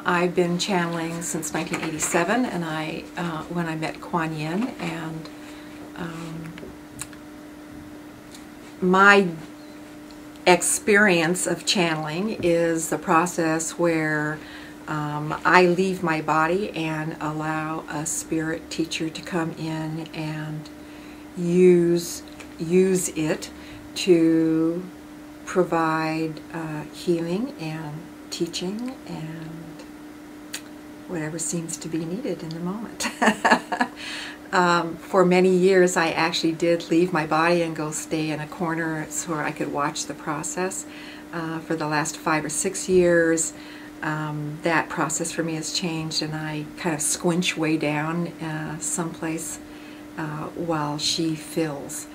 I've been channeling since 1987, and when I met Quan Yin, and my experience of channeling is the process where I leave my body and allow a spirit teacher to come in and use it to provide healing and teaching and whatever seems to be needed in the moment. For many years I actually did leave my body and go stay in a corner so I could watch the process. For the last 5 or 6 years that process for me has changed, and I kind of squinch way down someplace while she fills.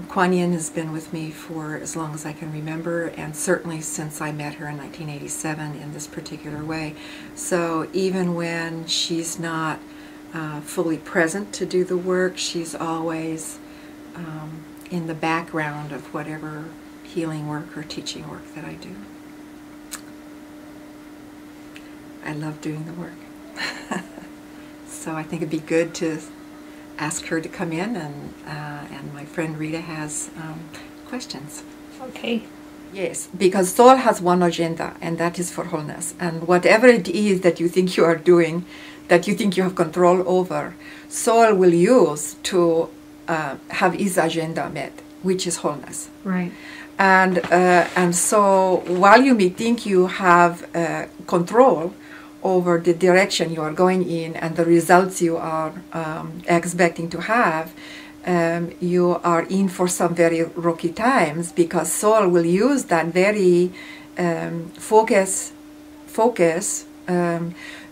Quan Yin has been with me for as long as I can remember, and certainly since I met her in 1987 in this particular way. So even when she's not fully present to do the work, she's always in the background of whatever healing work or teaching work that I do. I love doing the work. So I think it'd be good to ask her to come in, and my friend Rita has questions. Okay. Yes, because soul has one agenda, and that is for wholeness. And whatever it is that you think you are doing, that you think you have control over, soul will use to have his agenda met, which is wholeness. Right. And so while you may think you have control over the direction you are going in and the results you are expecting to have, you are in for some very rocky times, because soul will use that very focus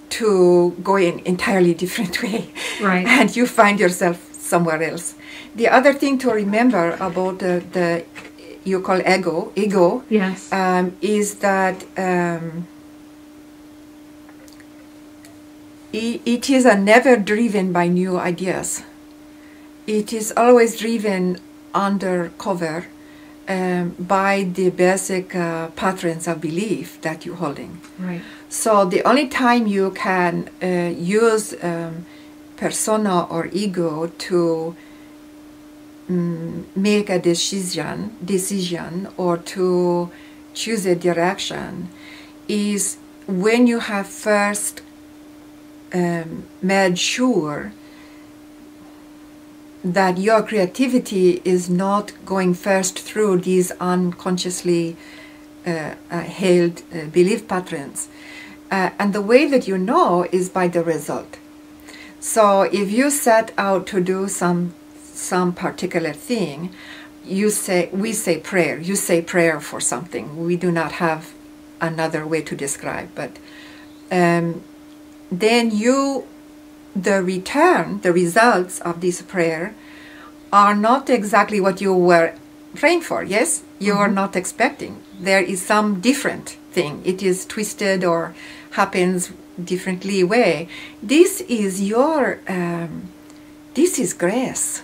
to go in entirely different way. Right. And you find yourself somewhere else. The other thing to remember about the you call ego, yes, is that it is never driven by new ideas. It is always driven undercover by the basic patterns of belief that you're holding. Right. So the only time you can use persona or ego to make a decision or to choose a direction is when you have first made sure that your creativity is not going first through these unconsciously held belief patterns. And the way that you know is by the result. So if you set out to do some particular thing, we say prayer. You say prayer for something. We do not have another way to describe, but then the results of this prayer are not exactly what you were praying for, yes? You are not expecting. There is some different thing. It is twisted or happens differently way. This is this is grace.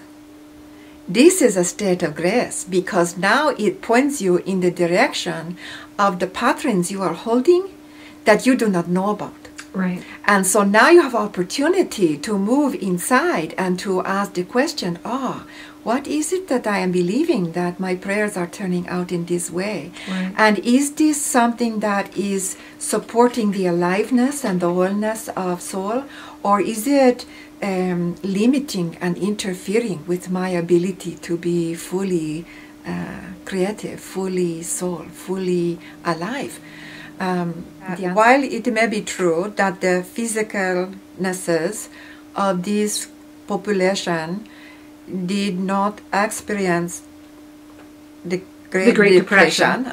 This is a state of grace, because now it points you in the direction of the patterns you are holding that you do not know about. Right. And so now you have opportunity to move inside and to ask the question, what is it that I am believing that my prayers are turning out in this way? Right. And is this something that is supporting the aliveness and the wholeness of soul? Or is it limiting and interfering with my ability to be fully creative, fully soul, fully alive? While it may be true that the physicalnesses of this population did not experience the Great Depression,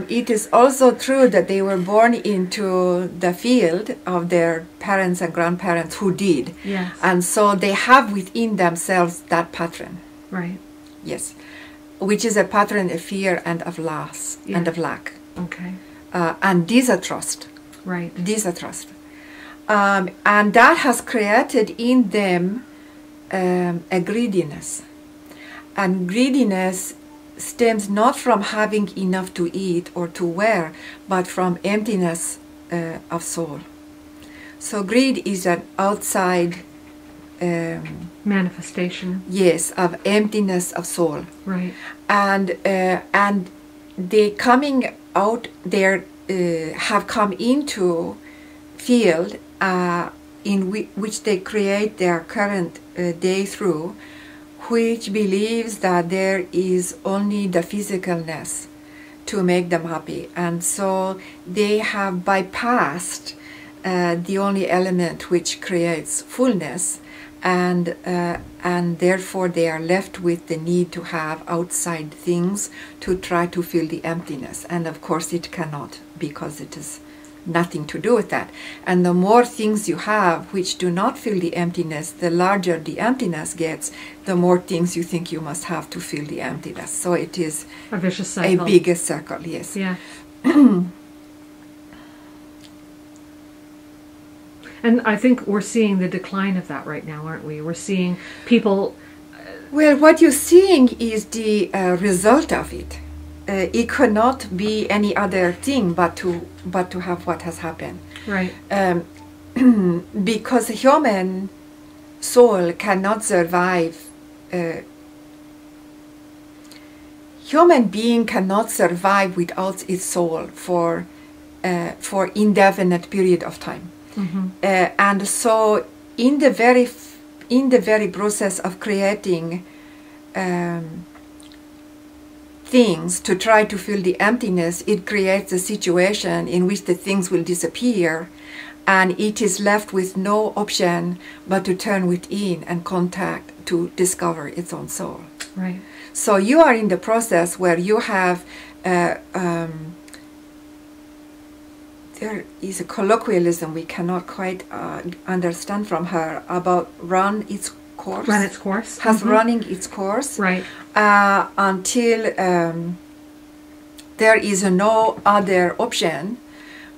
it is also true that they were born into the field of their parents and grandparents who did. Yes. And so they have within themselves that pattern. Right. Yes. Which is a pattern of fear and of loss and of lack. Okay. And distrust. Right. Distrust. And that has created in them a greediness. And greediness stems not from having enough to eat or to wear, but from emptiness of soul. So greed is an outside manifestation. Yes, of emptiness of soul. Right. And they coming out there have come into field in which they create their current day through, which believes that there is only the physicalness to make them happy. And so they have bypassed the only element which creates fullness, and therefore they are left with the need to have outside things to try to fill the emptiness. And of course it cannot, because it is nothing to do with that. And the more things you have which do not fill the emptiness, the larger the emptiness gets, the more things you think you must have to fill the emptiness. So it is a vicious cycle. A bigger circle, yes. Yeah. And I think we're seeing the decline of that right now, aren't we? We're seeing people... Well, what you're seeing is the result of it. It cannot be any other thing but to have what has happened. Right. Because the human soul cannot survive. Human being cannot survive without its soul for indefinite period of time. Mm-hmm. And so, in the very process of creating things to try to fill the emptiness, it creates a situation in which the things will disappear, and it is left with no option but to turn within and contact to discover its own soul. Right. So you are in the process where you have there is a colloquialism we cannot quite understand from her about run its course. Run its course. Has Mm-hmm. running its course. Right. Until there is no other option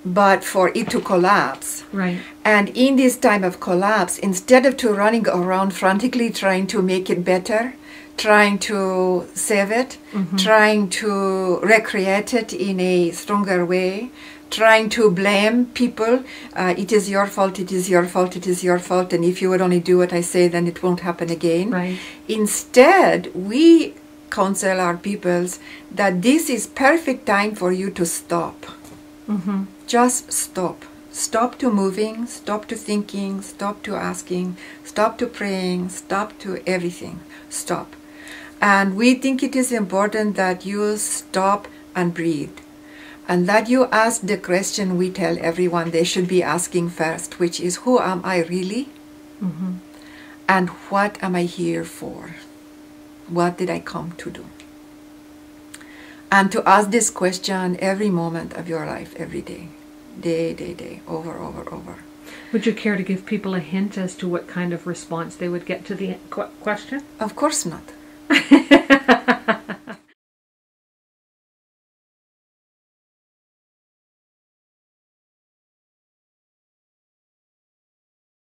but for it to collapse. Right. And in this time of collapse, instead of to running around frantically trying to make it better, trying to save it, Mm-hmm. trying to recreate it in a stronger way, trying to blame people, it is your fault, it is your fault, it is your fault, and if you would only do what I say, then it won't happen again. Right. Instead, we counsel our peoples that this is perfect time for you to stop. Mm-hmm. Just stop. Stop to moving, stop to thinking, stop to asking, stop to praying, stop to everything. Stop. And we think it is important that you stop and breathe. And that you ask the question we tell everyone they should be asking first, which is, who am I really? Mm-hmm. And what am I here for? What did I come to do? And to ask this question every moment of your life, every day. Day, over. Would you care to give people a hint as to what kind of response they would get to the question? Of course not.